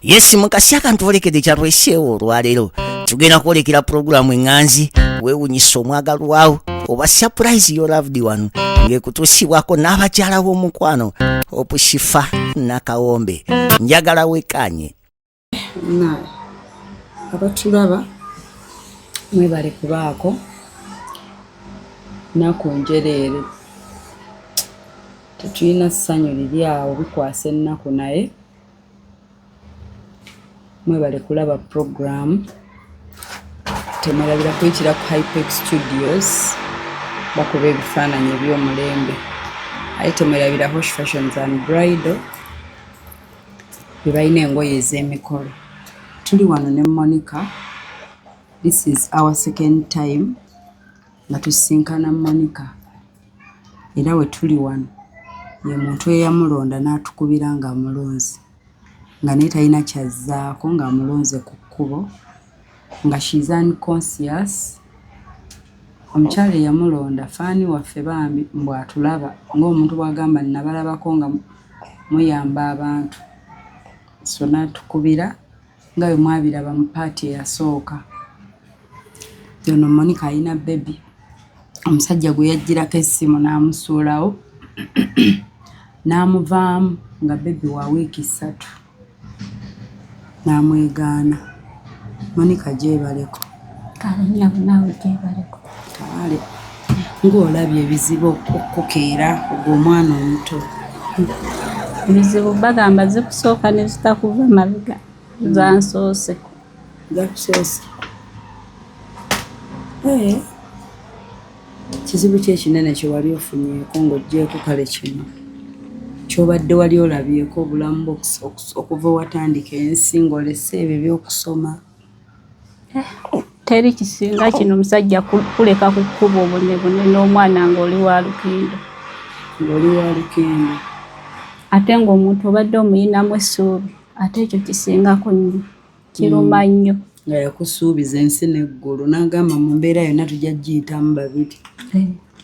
Yes mukasi akantuolekede kyalweseewo olwaleero tugenda kwolekera programu eŋŋanzi weewunyisa omwagalwawo oba surprise your loved one ng'ekutuusibwako n'abakyala b'omukwano Opushifa Nakawombe. Njagala wekanye abatulaba mwebale kubaako nakonjereere tetulina ssanyu liri awo bikwasa ennaku naye mwebale kulaba program temalabira kuyitira ku Hypex Studios bakuba ebifaananyi eby'omulembe aye temalabira Hosh Fashions and Bridal bebalina engoye ez'emikolo. Tuli wano ne Monica. This is our second time nga tusinkana Monica era we tuli wano ye muntu eyamulonda n'atukubira nga amulonze nga naye talina kyazzaako nga amulonze ku kkubo nga she's unconscious. Omukyala eyamulonda faani waffe bambi mbw'atulaba ng'omuntu bw'agamba nabalabako nga muyamba abantu so n'atukubira nga bwe mwabiraba mu paati eyasooka. Yono Monica alina baby omusajja gwe yajjirako essimu n'amusuulawo n'amuvaamu nga baby wa wiiki 3 n'amwegaana. Monica gyebaleko kalanyabo nawe gyebaleko kale ng'olabye ebizibu okukeera ogw'omwana omuto. Ebizibu bagamba zikusooka ne zitakuva mabega zansoose zakusoose. Kizibu ki ekinene kye wali ofunyeeko ng'oggyeeko kale kino ky'obadde wali olabyeko obulamu okuva watandika ensi ng'olese ebyo by'okusoma? Teri kisinga kino musajja kuleka ku kkubo obunebune n'omwana ng'oli wa lukindo. Ate ng'omuntu obadde omuyinamu essuubi ate ekyo kisingako nnyo kiruma nnyo. Nga yakusuubiza ensi n'eggulu n'agamba mu mbeera yonna tujja giyitamu babiri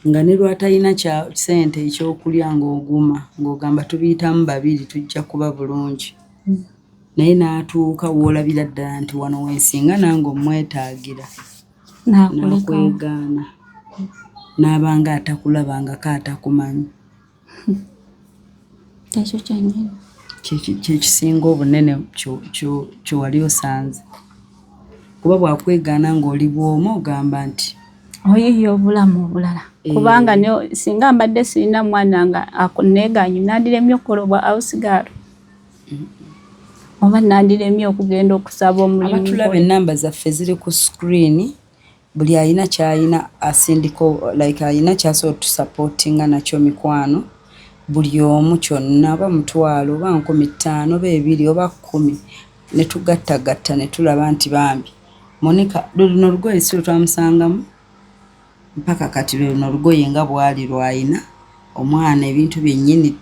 nga ne lwatalina kya ssente ekyokulya ng'oguma ng'ogamba tubiyitamu babiri tujja kuba bulungi. Naye n'atuuka w'olabira ddala nti wano wensinga nange omwetaagira n'akwegaana n'abanga atakulabangako atakumanyi. Ekyo kyennyini kyekisinga obunene kye wali osanze kuba bw'akwegaana ng'oli bw'omu ogamba nti oyiyo obulamu obulala kubanga singa mbadde sirina mwana nga neeganyu nandiremye okukolobwa awusigalo oba nandiremye okugenda okusaba omulimu. Abatulaba ennamba zaffe ziri ku screen buli alina kyalina asindiko like alina kyasobola otusapootinga nakyo mikwano buli omu kyonna oba 1,000 oba 5,000 oba 2 oba 10 ne tugattagatta ne tulaba nti bambi Monica luno olugoye si lutwamusangamu mpaka kati luno olugoye nga bwali lwayina omwana ebintu byennyini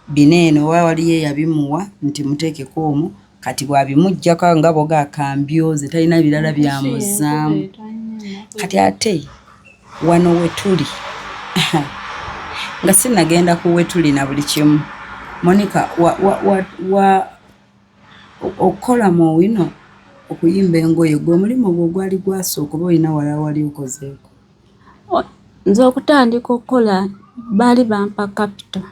bineene oba waliyo yabimuwa nti muteekeko omwo kati bwabimuggyako nga boga akambyoze talina birala byamuzaamu. Kati ate wano we tuli nga sinagenda ku we tuli na buli kimu Monica okola mu wino okuyimba engoye gwe omulimu gwo gwali gwasooka oba olina wala wali okozeeko? Nze okutandika okukola baali bampa capital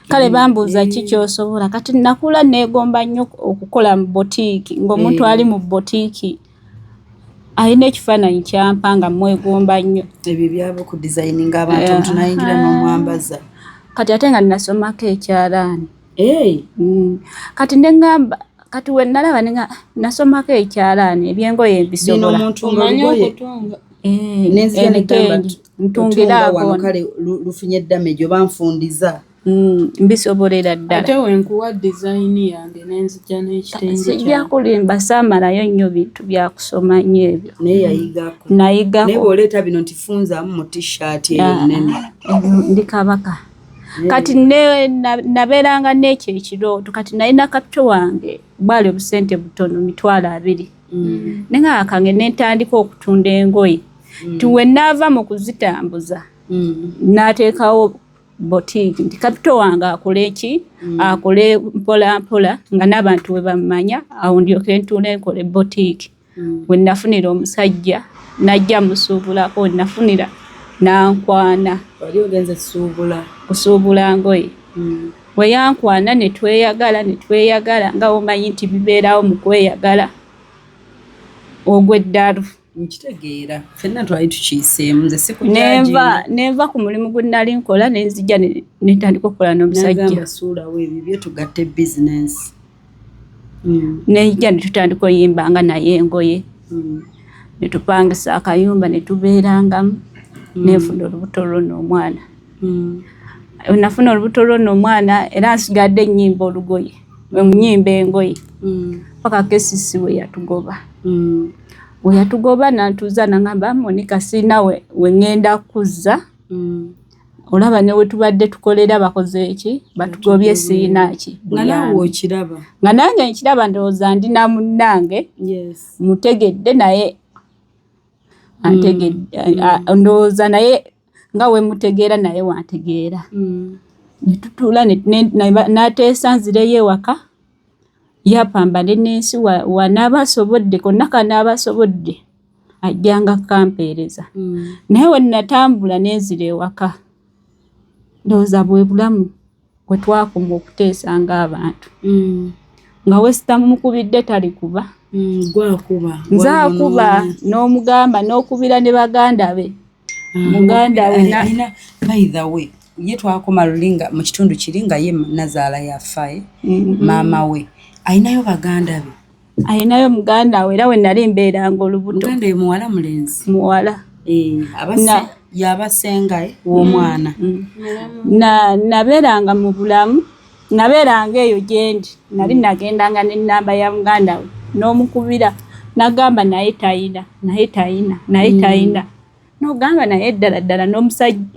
kale bambuuza ki ky'osobola kati nakula neegomba nnyo okukola mu botiiki ng'omuntu ali mu botiiki alina ekifaananyi kyampa nga mwegomba nnyo. Ebyo byaba ku designinga abantu tunayingira n'omwambaza kati ate nga nasomako ekyalaani. Kati nengamba kati we nalaba nenga nasomako ekyalaani ebyengoye ebisobola omuntu ng'olugoye nenzija negamba ntungiraako kale lufunye damage oba nfundiza mbisobolera ddala. Ate wenkuwa design yange nenzija n'ekitengi sijja kulimba saamalayo nnyo bintu byakusoma nnyo ebyo naye yayigako naye bw'oleeta bino nti funzaamu mu t-shirt eyo nnene ndi kabaka. Kati nabeeranga n'ekyo ekirooto kati nalina kapito wange bwali obusente butono 2,000 nenga akange nentandika okutunda engoye tiwe naava mu kuzitambuza n'ateekawo boutique nti kapito wange akole eki akole mpola mpola nga n'abantu we bamanya awo ndyoke ntuule nkole boutique we nafunira omusajja najja musuubulako nafunira nankwana wali ogenze kusuubula ngoye we yankwana ne tweyagala nga omanyi nti bibeerawo mu kweyagala ogw'eddalu nkitegeera fenna twali tukiyiseemu nze sikujaji nenva ku mulimu gwe nali nkola nenzija netandika okukola n'omusajja suulawo ebyo byetugatte bizinensi nejja netutandika oyimbanga naye engoye netupangisa akayumba netubeerangamu nenfuna olubuto lw'onoomwana nafuna olubuto lw'onoomwana era nsigadde ennyimba olugoye nyimba engoye paka kesisi we yatugoba we yatugoba nantuuza nangamba Monica sina we ngenda kuzza olaba ne we tubadde tukolera bakoze eki batugobye siinaki nga nawe okiraba nga nange nkiraba ndowooza ndina munnange mutegedde naye ndowooza naye nga we mutegeera naye wantegeera netutuula n'ateesa nzireyo ewaka yapambane n'ensi wanaabasobodde konna kanaabasobodde ajjanga kampeereza naye we natambula n'enzira ewaka ndowooza bwe bulamu bwe twakoma okuteesa ng'abantu nga we sitamukubidde talikuba nzaakuba n'omugamba n'okubira ne baganda be muganda we by the way ye twakoma lulinga mu kitundu kiri nga ye Nazaala yafaye maama we ayinayo baganda be ayinayo muganda we era we nali mbeeranga olubuto muganda ye muwala mulenzi muwala yabasenga w'omwana nabeeranga mu bulamu nabeeranga eyo gyendi nali nagendanga n'ennamba ya muganda we n'omukubira nagamba naye tayina n'ogamba naye ddala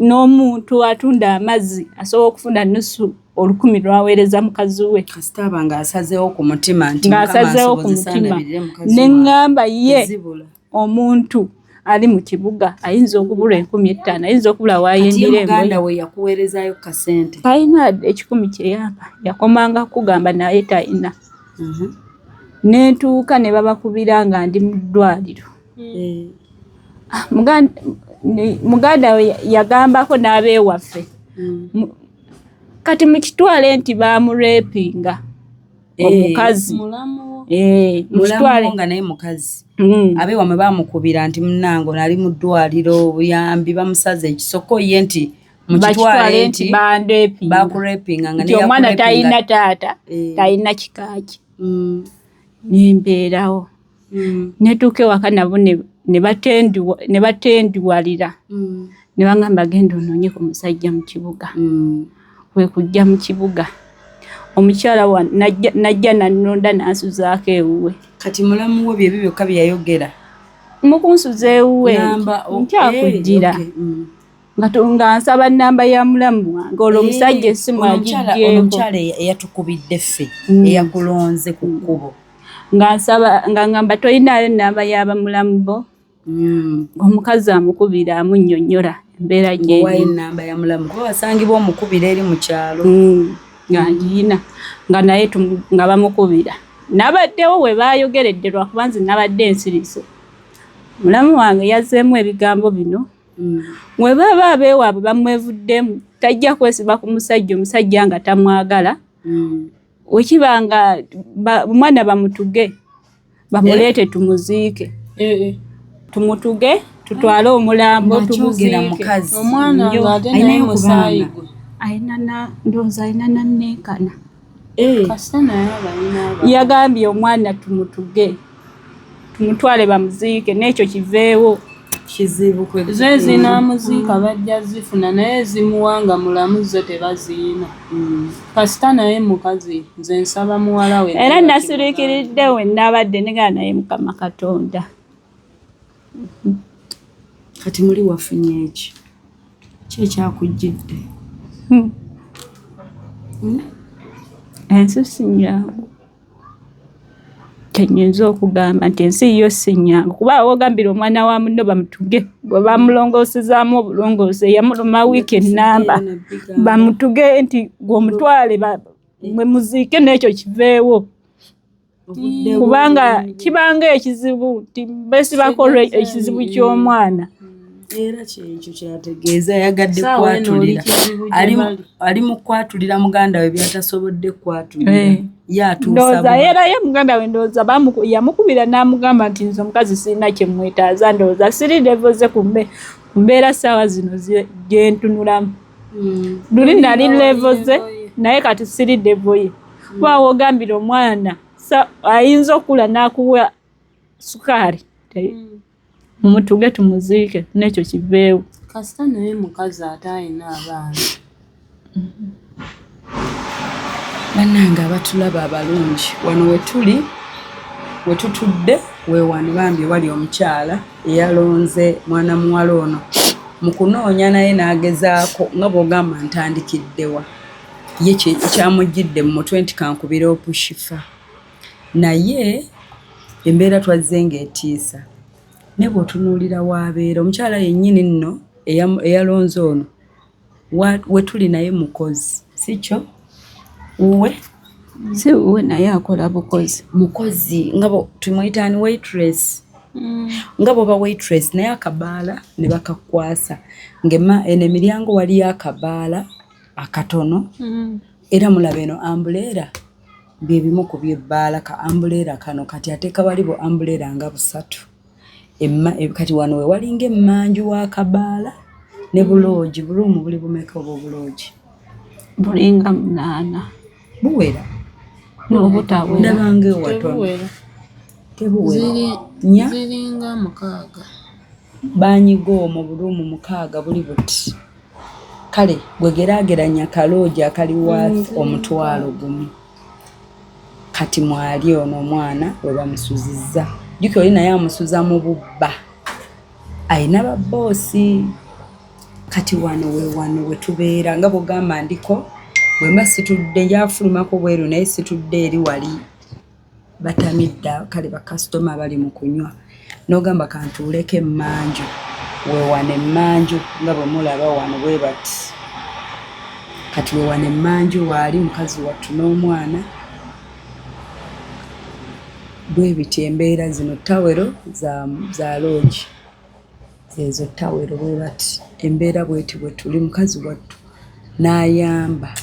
n'omuntu atunda amazzi asobola okufuna nusu 10 lwaweereza mukazi we kasitaba ng'asazeewo ku mutima neŋŋamba ye omuntu ali mu kibuga ayinza okubula 15,000 ayinza okubula waayendera muganda we yakuweerezaayo kasente talina 10 kyeyamba yakomanga kugamba naye talina nentuuka ne babakubira nga ndi mu ddwaliro muganda we yagambako n'abeewaffe kati mukitwale nti bamurepinga omukazi mulamu nga naye mukazi abeewamwe bamukubira nti munnange nali mu ddwaliro obuyambi bamusaze ekisoko ye nti mukitwale nti bakurepinga nga omwana talina taata talina kikaaki nembeerawo netuuka ewaka nabo ne batendiwalira ne bagamba genda onoonye ku musajja mu kibuga kwe kujja mu kibuga omukyala najja nanonda nansuzaako ewuwe kati mulamu we byebyo byokka byeyayogera mukunsuza ewuwe nkyakuddira nga nsaba nnamba ya mulamu wange olwo omusajja essimu agiggyeko omukyala eyatukubidde ffe eyakulonze ku kkubo nga ngamba toyinayo nnamba y'abamulamu bo omukazi amukubira amunnyonnyola embeera gyenamba ya mulamu kuba basangibwa omukubira eri mu kyalo nga ngiyina nga naye nga bamukubira nabaddewo we baayogeredde lwakuba nze nabadde ensiriso mulamu wange yazzeemu ebigambo bino we baba abeewaabwe bamwevuddemu tajja kwesiba ku musajja omusajja nga tamwagala wekiba nga omwana bamutuge bamuleete tumuziike tumutuge tutwale omulambo tumuziike omwana ng'ate naye musaayi gwe ndowooza alina nanneekana kasita naye abalina yagambye omwana tumutuge tumutwale bamuziike n'ekyo kiveewo kizibu ze zinaamuziika bajja zifuna naye zimuwanga mulamu zo tebaziina kasita naye mukazi nze nsaba muwala we era nasiriikiridde we nabadde negala naye Mukama Katonda kati muli wafunye eki kyekyakujjidde ensusi nyangu kyenyinza okugamba nti ensi yo si nnyangu kuba wogambira omwana wa munno bamutuge bwe bamulongoosezaamu obulongoose yamuluma wiiki ennamba bamutuge nti gw'omutwale mwe muziike n'ekyo kiveewo kubanga kibanga ekizibu nti beesibako ekizibu ky'omwana era kyekyo kyategeeza yagadde kwatulira ali mu kwatulira muganda we byatasobodde kwatulira ndowooza era ye muganda we ndowooza yamukubira n'amugamba nti nze omukazi sirina kyemwetaaza ndowooza siri levoze ku mbeera ssaawa zino gye ntunulamu luli nali levoze naye kati siri levoye kuba wogambira omwana ayinza okula n'akuwa sukaari mumutuge tumuziike n'ekyo kiveewo kasita naye mukazi ate alina abaana bannange abatulaba abalungi wano we tutudde weewano bambi wali omukyala eyalonze mwana muwala ono mu kunoonya naye n'agezaako nga bw'ogamba ntandikiddewa ye kyamugidde mu mutwe nti kankubira opushifa naye embeera twazze ng'etiisa ne bw'otunuulira waabeera omukyala yennyini nno eyalonze ono we tuli naye mukozi si kyo uwe si uwe naye akola bukozi mukozi nga tumuyitaani waitress nga bw'oba waitress naye akabaala ne bakakwasa eno emiryango waliyo akabaala akatono era mulaba eno ambuleera bye bimu ku byebbaala ka ambuleera kano kati ate kabalibo ambuleera nga 3 kati wano we walinga emmanju w'akabaala ne buloogi buluumu buli bumeka oba obuloogi bulinga 8 buwera n'obutawera ndabanga ewatono tebuwera ziringa 6 banyiga omwo buluumu 6 buli buti kale gwegeraageranya kaloogi akali waafu omutwalo gumu kati mwali ono omwana we bamusuzizza jjuki oli naye amusuza mu bubba ayina babboosi kati wano we tubeera nga bw'ogamba ndiko bwe mba situdde njafulumako bweru naye situdde eri wali batamidde kale bakasitoma bali mu kunywa n'ogamba kantuuleko emmanju weewano emmanju nga bwe mulaba wano bwe bati kati weewano emmanju waali mukazi wattu n'omwana bwe biti embeera zino tawero za loogi ezo tawero bwe bati embeera bweti bwe tuli mukazi wattu n'ayamba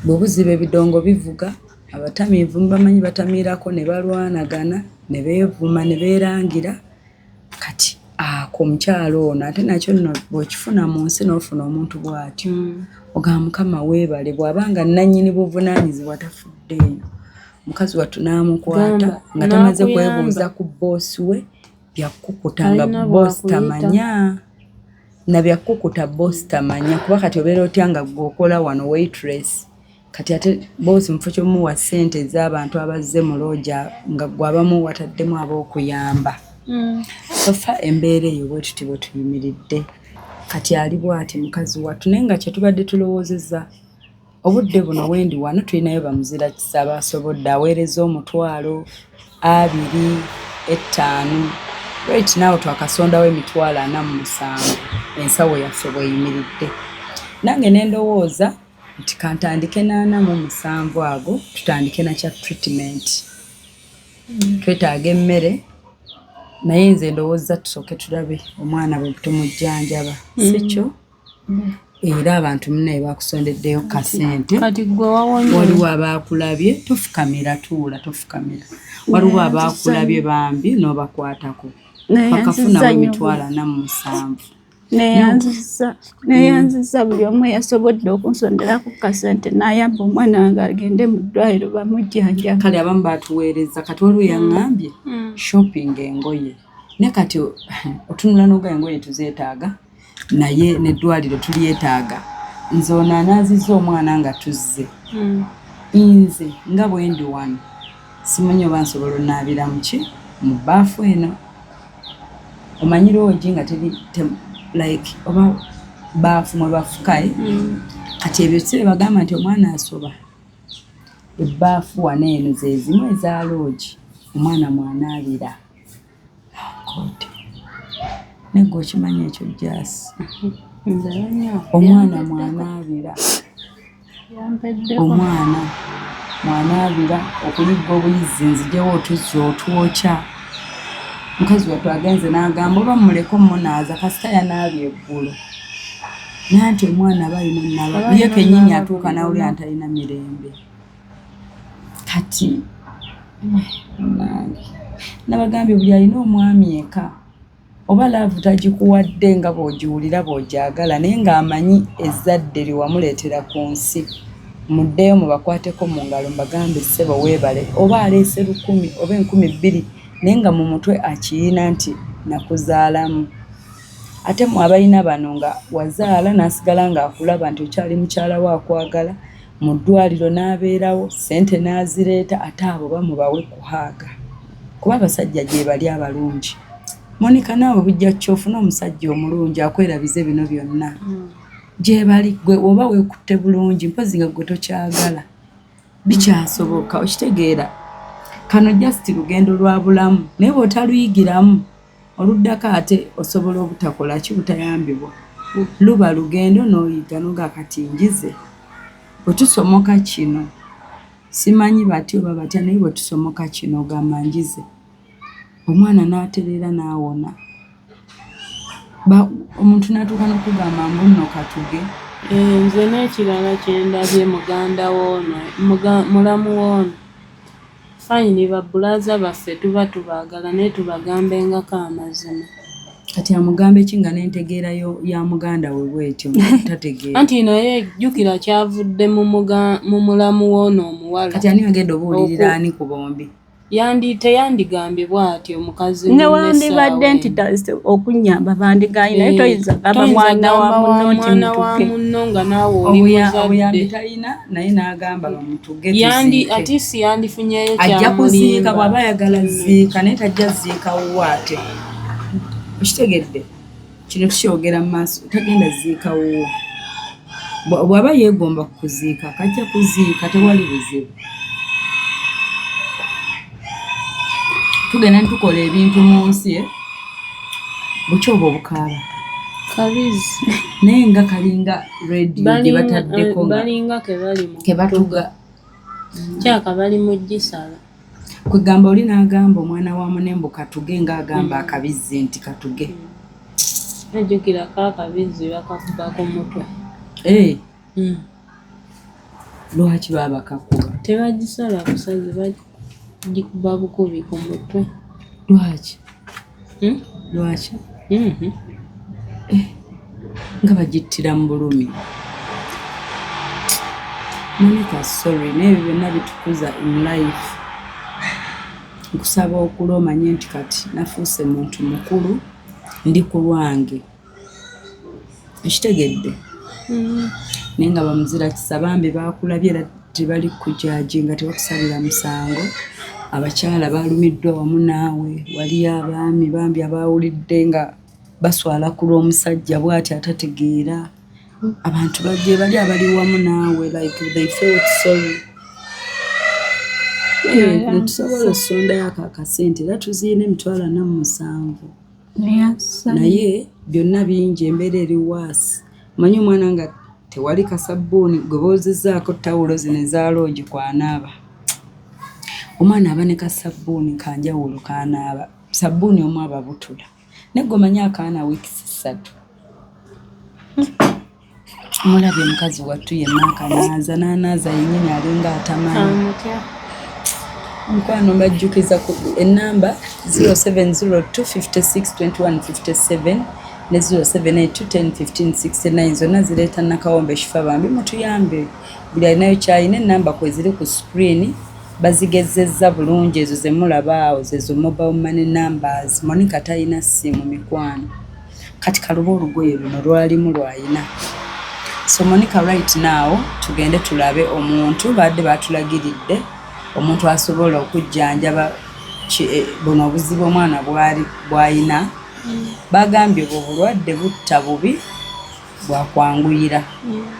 bwe buziba ebidongo bivuga abatamiivu mubamanyi batamiirako ne balwanagana ne beevuma ne beerangira kati ako omukyalo ono ate nakyo nno bw'okifuna mu nsi n'ofuna omuntu bw'atyo ogamba mukama weebale bw'abanga nannyini buvunaanyizibwa tafuddeeyo mukazi wattu n'amukwata nga tamaze kwebuuza ku boosi we byakkukuta nga boosi tamanya na byakkukuta boosi tamanya kuba kati obeera otya nga gweokola wano waitress kati ate boosi mufo kyomuwa ssente ez'abantu abazze mu looja nga gwabamu wataddemu ab'okuyamba sofa embeera eyo bwetuti bwe tuyimiridde kati ali bw'ati mukazi wattu naye nga kyetubadde tulowoozezza obudde buno wendi wano tulinayo bamuzira kisa basobodde aweereza 2,000, 2,000, 5 right now twakasondawo 47,000 ensawo yaffe bweyimiridde nange nendowooza nti kantandike 47 ago tutandike nakya treatment twetaaga emmere naye nze ndowooza tusooke tulabe omwana bwe tumujjanjaba sikyo era abantu munaye bakusondeddeyo kasente kati gwe wawonye waliwo abaakulabye tofukamira tuula tofukamira waliwo abaakulabye bambi n'obakwatako bakafunawo 47,000 neyanziza buli omu yasobodde okunsonderako kasente n'ayamba omwana wange agende mu ddwaliro bamujjanjaba kale abamu baatuweereza kati waliwo yaŋŋambye shopping engoye ne kati otunula n'oga engoye tuzeetaaga naye n'eddwaliro tulyetaaga nze ono anaazizza omwana nga tuzze nze nga bwe ndi wano simanyi oba nsobola onaabira muki mu bbaafu eno omanyi loogi nga teri like oba baafu mwe bafukaye kati ebyo si bagamba nti omwana asoba ebbaafu wano eno ze zimu eza loogi omwana mwanaabira negwe okimanya ekyo jasi omwana mwanaabira omwana mwanaabira okuliga obuyizzi nzijewo otuzzi otwokya mukazi wattu agenze n'agamba oba muleko munaaza kasita yanaabye eggulo naye nti omwana balina naba ye kennyini atuuka nawulira ntalina mirembe kati nabagambye buli alina omwami eka oba laavu tagikuwadde nga bw'ogiwulira bw'ogyagala naye ng'amanyi ezzadde lyewamuleetera ku nsi muddeyo mubakwateko mu ngalo mbagambe ssebo weebale oba aleese 1000 oba 2,000 naye nga mu mutwe akiyina nti nakuzaalamu ate mu abalina bano nga wazaala n'asigala ng'akulaba nti okyali mukyala we akwagala mu ddwaliro n'abeerawo ssente n'azireeta ate abo bamubawe kuhaaga kuba abasajja gye bali abalungi Monica naawe bujja kyofuna omusajja omulungi akwerabize bino byonna gye bali gwe oba weekutte bulungi mpozi nga gwe tokyagala bikyasoboka okitegeera kano just lugendo lwa bulamu naye bw'otaluyigiramu oluddako ate osobola obutakola ki butayambibwa luba lugendo n'oyiga n'ogakatingize bwe tusomoka kino simanyi bati oba batya naye bwe tusomoka kino ogamba njize omwana n'atereera n'awona omuntu n'atuuka n'okugamba mbuno katuge nze n'ekirala kyendabye muganda woono mulamu woono fayini babulaza baffe tuba tubaagala naye tubagambengako amazima kati amugamba eki nga n'entegeera ya muganda we bwetyo tategeera anti naye jjukira kyavudde mu mulamu woono omuwala kati ani agenda obuulirira ani ku bombi teyandigambye bw'atyo omukazi newandibadde nti okunyamba bandigayi naye toyinza gamba mwana wa munno nga naawe oli obuyambi talina naye n'agamba bamutuge atisi yandifunyeyo ajja kuziika bw'aba ayagala ziika naye tajja ziikawo ate okitegedde kino tukyogera mu maaso tagenda ziikawo bw'aba yeegomba kuziika kajja kuziika tewali buzibu tugenda nitukola ebintu mu nsi bukyoba obukaaba kabizi naye nga kalinga rediyo gye bataddeko balinga kebatuga kyaka bali mu gisala kwegamba oli n'agamba omwana wa munembu katuge ng'agamba akabizi nti katuge najjukira kaakabizi bakakuba ku mutwe lwaki baba bakakuba tebagisala busazi gikuba bukubi ku mutwe lwaki nga bagittira mu bulumi Monica sorry naye byonna bitukuza in life nkusaba okula omanye nti kati nafuuse muntu mukulu ndi ku lwange ekitegedde naye nga bamuzira kisa bambi bakulabye era tebali kujaji nga tebakusabira musango abakyala balumiddwa wamu naawe waliyo abaami bambi abawulidde nga baswala ku lw'omusajja bw'ati atategeera abantu bajje bali abali wamu naawe like they felt sorry netusobola osondayo ako akasente era tuziine $47 naye byonna bingi embeera eri waasi manyi omwana nga tewali kasabbuuni gwe boozezzaako tawulo zino ezaloogi kwanaaba omwana aba ne kasabbuuni kanjawulo kanaaba sabbuuni omu aba butula naye gwe omanyi akaana wiikisi 3 omulabye mukazi wattu yenna akanaaza n'anaaza yennyini alinga atamanyi mukwano mbajjukiza ku ennamba 0702562157 ne 0782101569 zonna zireeta nakawombe ekifa bambi mutuyambe buli alinayo kyalina ennamba kwe ziri ku screen bazigezezza bulungi ezo ze mulaba awo zezo mobile money numbers Monica talina ssimu mikwano kati kaluba olugoye luno lwalimu lwayina so Monica right now tugende tulabe omuntu badde batulagiridde omuntu asobola okujjanjaba buno obuzibu omwana bwayina bagambye obulwadde butta bubi bwakwanguyira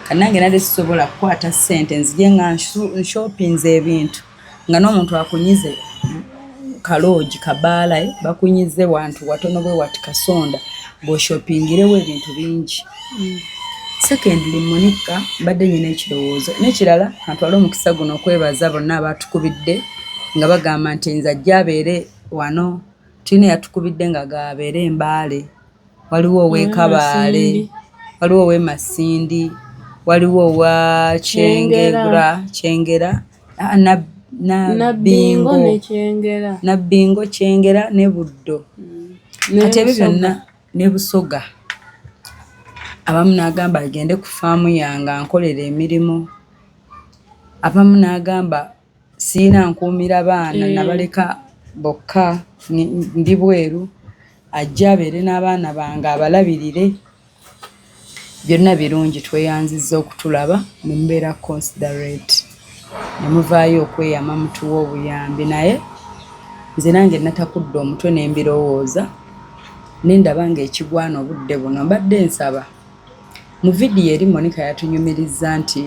kanange nade sisobola kukwata ssente nzije nga nshoppinze ebintu nga n'omuntu akunyize kaloji kabala bakunyize wantu watono bwe wati kasonda bo shoppingirewo ebintu bingi. Secondly, Monica mbadde nyina ekirowoozo n'ekirala atwala omukisa guno okwebaza bonna abatukubidde nga bagamba nti nze ajja abeere wano tulina yatukubidde nga gabeere Mbaale, waliwo ow'Ekabaale, waliwo ow'e Masindi, waliwo owa Kyengera Nabbingo Kyengera ne Buddo ate ebyo byonna ne Busoga. Abamu n'agamba agende ku faamu yange ankolera emirimu, abamu n'agamba siina nkuumira baana nabaleka bokka ndi bweru ajja abeere n'abaana bange abalabirire. Byonna birungi, tweyanzizza okutulaba ne mubeera considerate ne muvaayo okweyama mutuwa obuyambi. Naye nze nange natakudde omutwe ne mbirowooza ne ndaba ng'ekigwana obudde buno mbadde nsaba. Mu vidiyo eri Monica yatunyumiriza nti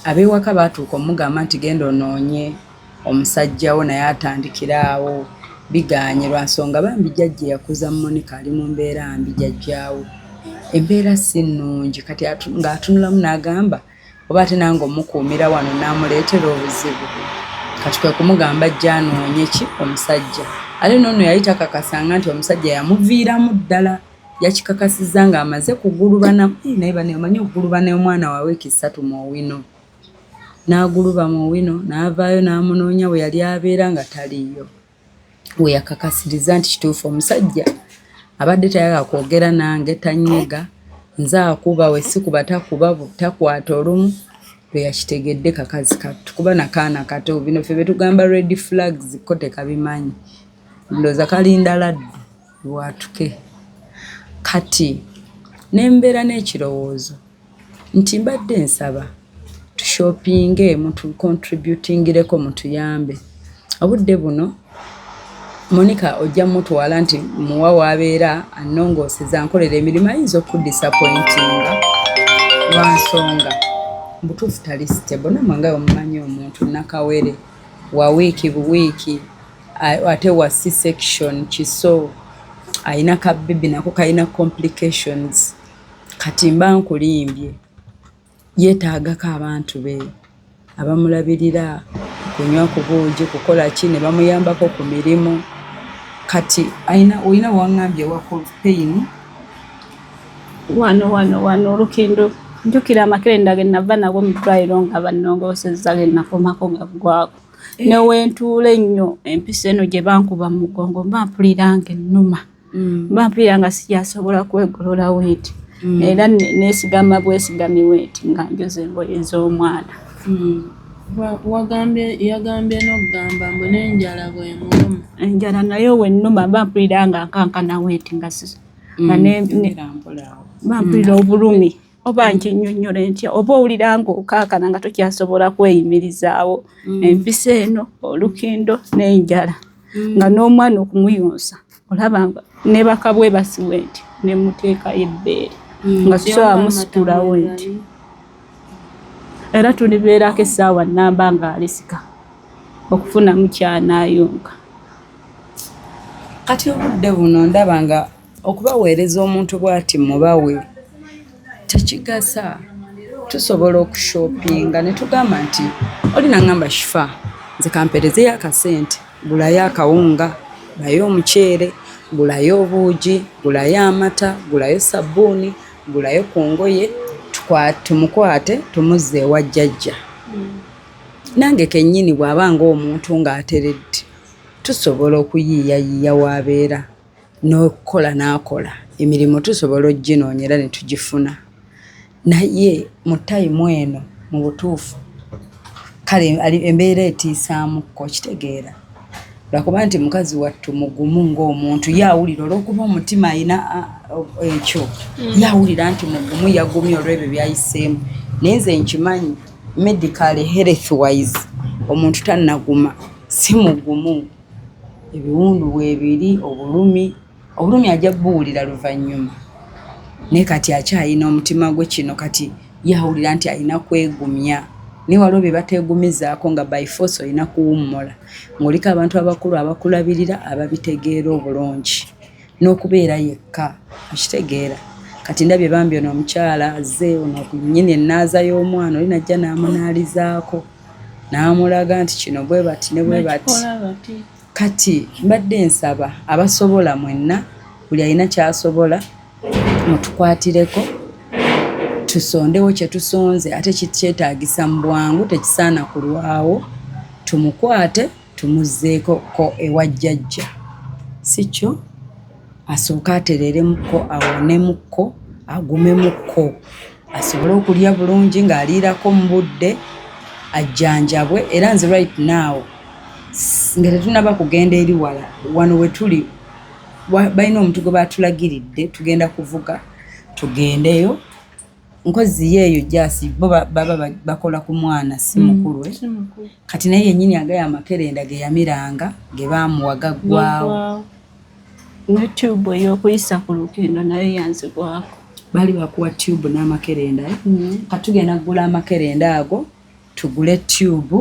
ab'ewaka baatuuka omugamba nti genda onoonye omusajja wo naye atandikira awo biganye lwa nsonga bambi jjajja yakuza Monica ali mu mbeera mbi jjajjaawo. Embeera si nnungi kati ng'atunulamu n'agamba oba ate nange omukuumira wano n'amuleetera obuzibu. Kati kwe kumugamba ajja anoonye ki omusajja. Ale n'ono yali takakasanga nti omusajja yamuviiramu ddala. Yakikakasizza ng'amaze kugulubana naye bane omanyi okugulubana omwana wa wiiki 3 mu Owino. N'aguluba mu Owino n'avaayo n'amunoonya we yali abeera nga taliiyo. We yakakasiriza nti kituufu omusajja abadde tayagala kwogera nange tanyega nze akuba we sikuba takwata olumu lwe yakitegedde kakazi kattu kuba nakaana kato bino ffe betugamba red flags ko tekabimanyi ndowooza kalinda laddu lwatuke. Kati nembeera n'ekirowoozo nti mbadde nsaba tushopinge mutu contributingireko mutuyambe. Obudde buno Monica ojja mutwala nti muwa wabeera annongooseza nkolera emirimu ayinza okudisappointinga lwa nsonga butuufu tali stable. Namwe nga omumanyi omuntu nakawere wa wiiki buwiiki ate wa C-section kiso ayina kabibi nako kayina complications. Kati mba nkulimbye yeetaagako abantu be abamulabirira kunywa ku buugi kukola ki ne bamuyambako ku mirimu. Kati olina wangambye wa pain wano Lukindo njukira amakerenda ge nava nago mu ddwaliro nga bannongoosezza ge nakomako nga gwako newentuula ennyo empisa eno gye bankuba mu mugongo mba mpulira ng'ennuma mba mpulira nga sijasobola kwegolola weeti era neesigama bwesigami weeti nga njoza engoye z'omwana. Yagambye n'okugamba mbu n'enjala bw'emuluma. Enjala nayo wennuma mba mpulira nga nkankana weeti nga mba mpulira obulumi oba nkinnyonnyole ntya oba owulira ng'okaakana nga tokyasobola kweyimirizaawo. Empisa eno Olukindo n'enjala nga n'omwana okumuyonsa olaba nga nebaka bwe basiwe nti ne muteekayo ebbeere nga tusobola musitulawo nti era tulibeerako essaawa nnamba nga alisika okufunamu kyanayonka. Kati obudde buno ndaba nga okubaweereza omuntu bw'ati mubawe tekigasa. Tusobola okushopinga ne tugamba nti olina ngamba shifa nze kamperezeyo akasente gulayo akawunga gulayo omuceere gulayo obuugi gulayo amata gulayo sabbuuni gulayo ku ngoye tumukwate tumuzze ewa jjajja. Nange kennyini bw'aba ng'omuntu ng'ateredde tusobola okuyiiyayiiya w'abeera n'okukola n'akola emirimu tusobola oginoonyera ne tugifuna. Naye mu tayimu eno mu butuufu kale embeera etiisaamuko kitegeera lwakuba nti mukazi wattu mugumu ng'omuntu yaawulira olw'okuba omutima ayina ekyo yaawulira nti mugumu yagumye olw'ebyo byayiseemu. Naye nze nkimanyi medical health wise omuntu tannaguma si mugumu ebiwundu bwebiri obulumi ajja buwulira luvannyuma. Naye kati akyayina omutima gwe kino kati yaawulira nti alina kwegumya ni waliwo bye bateegumizaako nga by force olina kuwummula ng'oliko abantu abakulu abakulabirira ababitegeera obulungi n'okubeera yekka okitegeera kati ndabye bambi ono omukyala azze ono nnyini ennaaza y'omwana oli najja n'amunaalizaako n'amulaga nti kino bwe bati ne bwe bati kati mbadde nsaba abasobola mwenna buli alina kyasobola mutukwatireko tusondewo kye tusonze ate kyetaagisa mu bwangu tekisaana kulwawo tumukwate tumuzzeeko ko ewa jjajja si kyo asooka atereremuko awonemuko agumemuko asobole okulya bulungi ng'aliirako mu budde ajjanjabwe era nze right now nga tetunaba kugenda eri wala wano we tuli balina omuntu gwe batulagiridde tugenda kuvuga tugendeyo nkozi yeeyo jasi bo baba bakola ku mwana si mukulu kati naye yennyini agaya amakerenda ge yamiranga ge baamuwaga ggwawo YouTube ey'okuyisa ku lugendo nayo yanzibwako bali bakuwa tube n'amakerenda katugenda kugula amakerenda ago tugule tube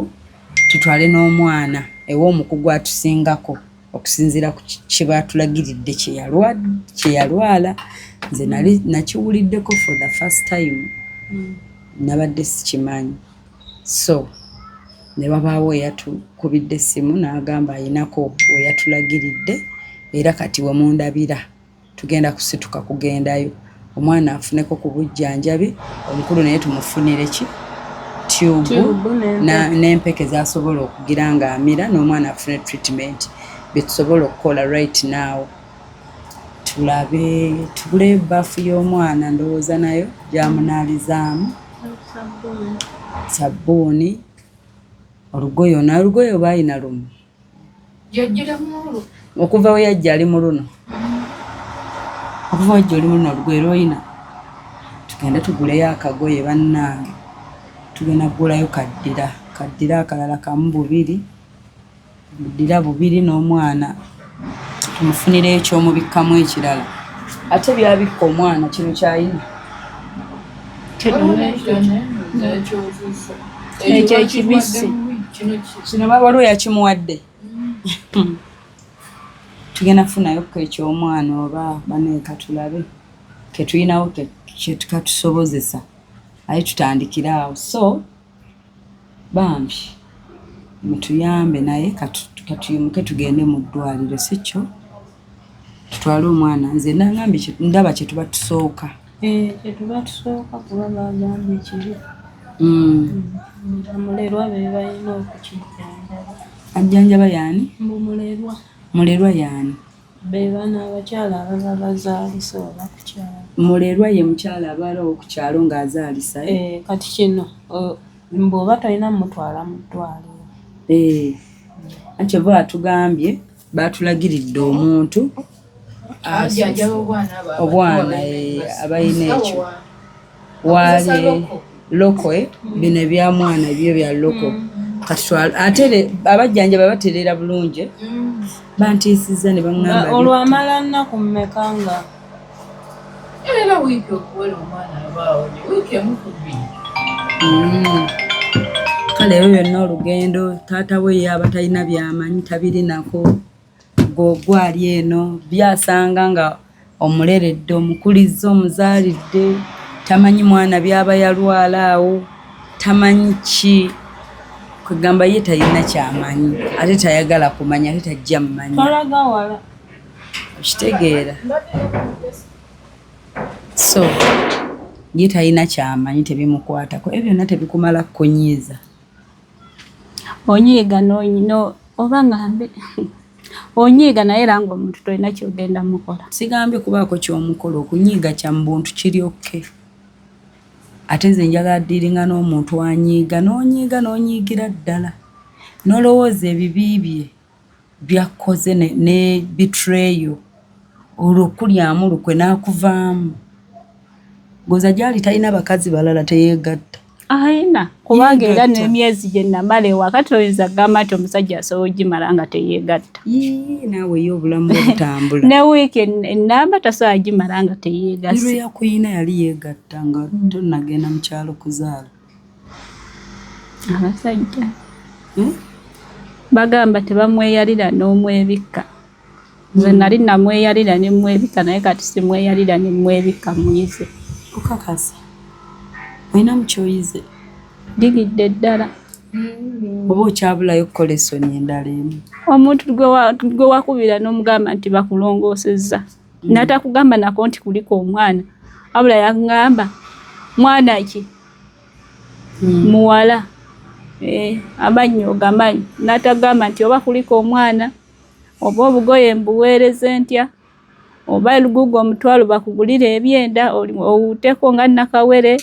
tutwale n'omwana ew'omukugu atusingako okusinziira ku kye baatulagiridde kye yalwala nze nali nakiwuliddeko for the first time nabadde sikimanyi so ne babaawo eyatukubidde essimu n'agamba ayinako we yatulagiridde era kati we mundabira tugenda kusituka kugendayo omwana afuneko ku bujjanjabi omukulu naye tumufunire ki tubu n'empeke zasobola okugira nga amira n'omwana afune treatment betusobola okukola right now tulabe tugule baafu y'omwana ndowooza nayo gyamunaalizaamu sabbuuni olugoye oba ayina lumu okuva we yajja ali mu luno okuva wajja oli mu luno olugoye lwoyina tugende tuguleyo akagoye bannange tugenda kugulayo kaddira akalala kamu bubiri n'omwana tumufunire ekyomubikkamu ekirala ate byabikka omwana kino kyayina ekyo ekibisi kino waliwo yakimuwadde tugenda kufunayo ekyomwana oba baneeka tulabe ketulinawo kyetukatusobozesa aye tutandikira awo so bambi mutuyambe naye katuyimuke tugende mu ddwaliro si kyo tutwale omwana nze nangambye ndaba kye tuba tusooka kyetuba tusooka kuba bagambye kiri mulerwa be balina okukijjanjaba ajjanjaba yaani mulerwa yaani be baana abakyala ababa bazaalisa oba ku kyalo mulerwa ye mukyala abaalawo ku kyalo ng'azaalisa kati kino bw'oba talina mutwala mu ddwaliro anti oba atugambye baatulagiridde omuntu obwana abalina ekyo waali loko bino ebya mwana ebyo bya loko kati ate abajjanjaba batereera bulungi bantiisizza ne baŋŋamba olwamala nnaku mmeka nga era wiiki okuwera omwana abaawo wiiki emukubiri kale ebyo byonna olugendo taata we yaba talina byamanyi tabirinako gwali eno byasanga nga omuleredde omukulizza omuzaalidde tamanyi mwana byaba yalwala awo tamanyi ki kwegamba ye talina kyamanyi ate tayagala kumanya ate tajja mumanya talaga wala okitegeera so ye talina kyamanyi tebimukwatako ebyo byonna tebikumala kukonyiiza onyiiga oba ngambe onyiiga naye era ng'omuntu tolina kyogenda mukola sigambye kubaako kyomukola okunyiiga kya mu buntu kiryokke ate nze njagala ddiiringa n'omuntu anyiiga n'onyiigira ddala n'olowooza ebibi bye byakkoze ne bitreyo olwo kulyamu lukwe n'akuvaamu goza gyali talina bakazi balala teyeegatta ayina kubanga era n'emyezi gye namala ewaka toyinza kugamba nti omusajja asobola ogimala nga teyeegatta naawe ye obulamu obutambula ne wiiki enamba tasobola gimala nga teyeegase lwe yakuyina yali yeegatta nga tonnagenda mu kyalo kuzaala abasajja bagamba tebamweyalira n'omwebikka. Nze nali namweyalira ne mwebikka naye kati simweyalira ne mwebikka muyize. Okakasa olina mukyoyize Digidde ddala. oba okyabulayo okukola essoni endala emu. Omuntu gwe wakubira n'omugamba nti bakulongoosezza. Natakugamba nako nti kuliko omwana. Wabula yangamba mwana ki? Muwala. Amannyo ogamanyi. Natagamba nti oba kuliko omwana oba obugoye mbuweereze ntya oba lugugu omutwalo bakugulire ebyenda owuuteko nga Nakawere.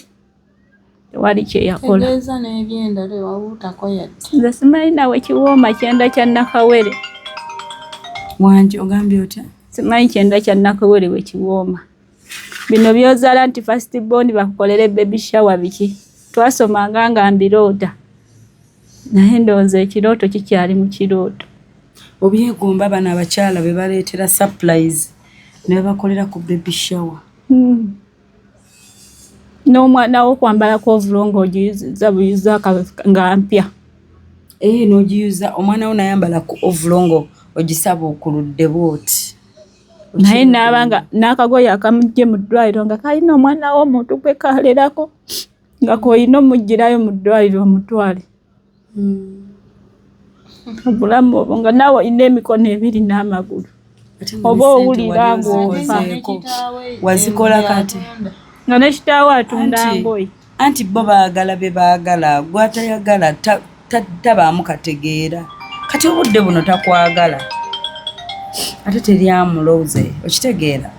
Tewali kye yakola. Tegeeza n'ebyenda wawuutako yadde. Nze simanyi nawe kiwooma kyenda kya Nakawere. Wangi ogambye otya? Simanyi kyenda kya Nakawere we kiwooma. Bino byozaala nti first born bakukolere baby shower biki. Twasomanga nga mbiroota. Naye ndowooza ekirooto kikyali mu kirooto. Obyegomba bano abakyala be baleetera surprise ne babakolera ku baby shower. N'omwana wo kwambalako ovulongo ogiyiza buyiza nga mpya. N'ogiyuza omwana wo nayambala ku ovulongo ogisaba okuludde bwoti. Naye n'abanga n'akagoye akamugye mu ddwaliro nga kalina omwana wo omuntu gwe kalerako nga koyina omugirayo mu ddwaliro omutwale. Obulamu obwo nga naawe olina emikono ebiri n'amagulu. Oba owulira ng'ofa. Wazikola kati? Nga ne kitaawe atunda ngoye. Anti bo baagala be baagala gw'atayagala tabaamu kategeera. Kati obudde buno takwagala. Ate teryamuloze okitegeera.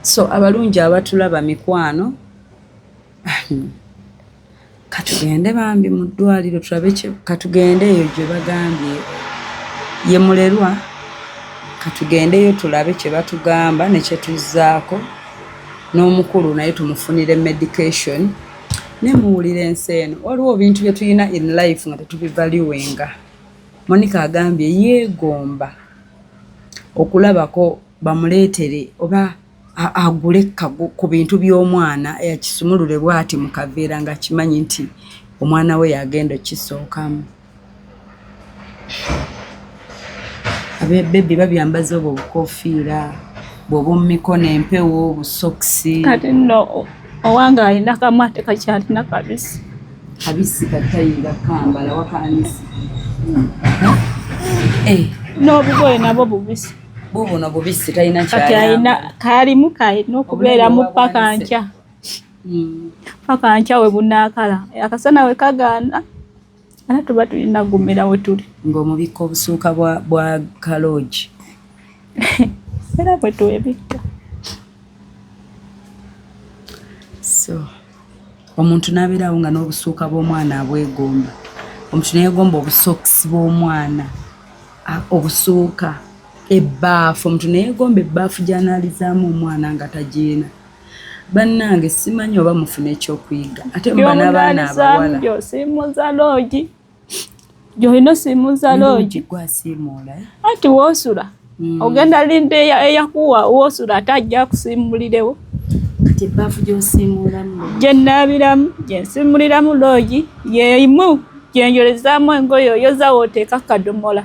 So abalungi abatulaba mikwano katugende bambi mu ddwaliro tulabe katugendeeyo gye bagambye ye mulerwa katugendeyo tulabe kye batugamba ne kye tuzzaako n'omukulu naye tumufunire medication ne muwulira ensi eno waliwo ebintu bye tulina in life nga tetubivaluwenga. Monica agambye yeegomba okulabako bamuleetere oba agule ku bintu by'omwana yakisumulule bw'ati mu kaveera nga kimanyi nti omwana we yagenda okisookamu. Abebebi babyambaza obwo obukofiira bw'oba mu mikono empewo obusokisi. Kati nno owange alina kamu ate kakyalina kabisi. Kabisi katayinga kambala wakanisi. N'obugoye nabwo bubisi. Bubuno bubisi talina kati alina kalimu kalina okubeera mu paka nkya. Paka nkya we bunaakala akasana we kagaana ate tuba tulina gumira we tuli ng'omubika obusuuka bwa kaloogi era bwe tuwebikka. So omuntu n'abeerawo nga n'obusuuka bw'omwana abwegomba. Omuntu neegomba obusokisi bw'omwana obusuuka ebbaafu omuntu neegomba ebbaafu gy'anaalizaamu omwana nga tagiina. Bannange simanyi oba mufuna ekyokuyiga ate mba n'abaana abawala. Gy'osiimuza loogi gy'olina osiimuza loogi gwasiimuula anti woosula ogenda linda eyakuwa woosula ate ajja akusiimulirewo. Kati ebbaafu gy'osiimuulamu gye nnaabiramu gye nsiimuliramu loogi yeimu gye njolezaamu engoye oyoza wooteeka kadomola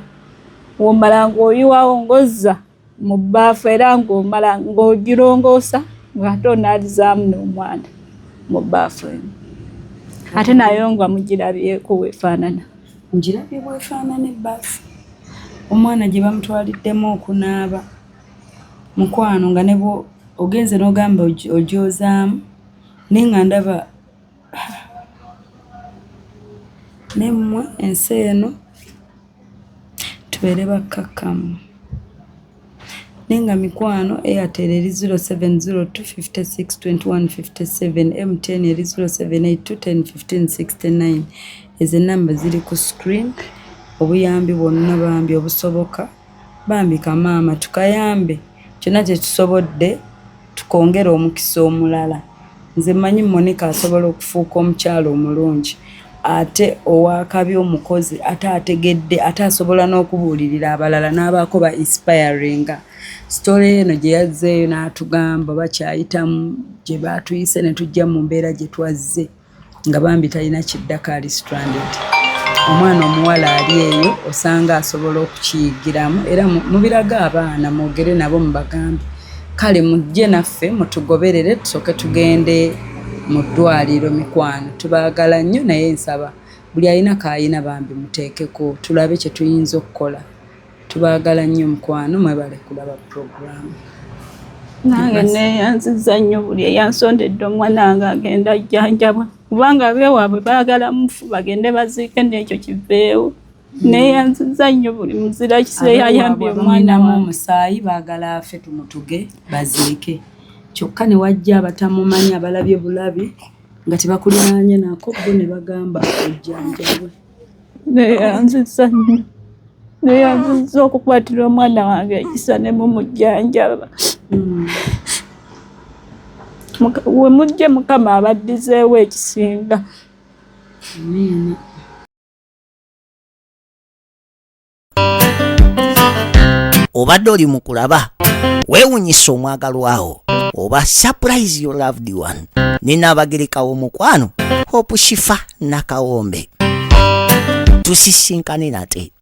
womala ng'oyiwawo ng'ozza mu bbaafu era ng'omala ng'ogirongoosa ng'ate onaalizaamu n'omwana mu bbaafu eno. Ate nayo nga mugirabyeko weefaanana. Ngirabye bwefaanana ebbaafu. Omwana gye bamutwaliddemu okunaaba mukwano nga ne ogenze n'ogamba ogyozaamu naye nga ndaba ne mmwe ensi eno tubeere bakkakkamu. Naye nga mikwano Airtel eri 0702562157 MTN eri 0782101569 ezo ennamba ziri ku screen. Obuyambi bwonna bambi obusoboka bambi kamaama tukayambe kyonna kye tusobodde tukongera omukisa omulala. Nze mmanyi Monica asobola okufuuka omukyalo omulungi ate owakabi omukozi ate ategedde ate asobola n'okubuulirira abalala n'abaako ba inspiringa. Story eno gye yazzeeyo n'atugamba bakyayitamu gye baatuyise ne tujja mu mbeera gye twazze nga bambi talina kiddako ali stranded. Omwana omuwala ali eyo osanga asobola okukiyigiramu era mubiraga abaana mwogere nabo mubagambe kale mujje naffe mutugoberere tusooke tugende mu ddwaliro mikwano tubaagala nnyo naye nsaba buli alina kaayina bambi muteekeko tulabe kye tuyinza okukola tubaagala nnyo mukwano mwebale kulaba programu. Nange neyanziza nnyo buli eyansondedde omwana wange agenda ajjanjabwa kubanga beewaabwe baagala mufu bagende baziike n'ekyo kiveewo. Neyanziza nnyo buli muzira kise yayambye omwana wange. Omusaayi baagala afe tumutuge baziike kyokka ne wajja abatamumanyi abalabye bulabi nga tebakulinaanye nako bo ne bagamba ojjanjabwe. Neyanziza nnyo. Neyanziza okukwatira omwana wange ekisa ne mumujjanjaba. We mujje Mukama abaddizeewo ekisinga. Amiina. Obadde oli mu kulaba weewunyisa omwagalwawo oba surprise your loved one. Nina abagereka w'omukwano Hope Shifa Nakawombe. Tusisinkane nate.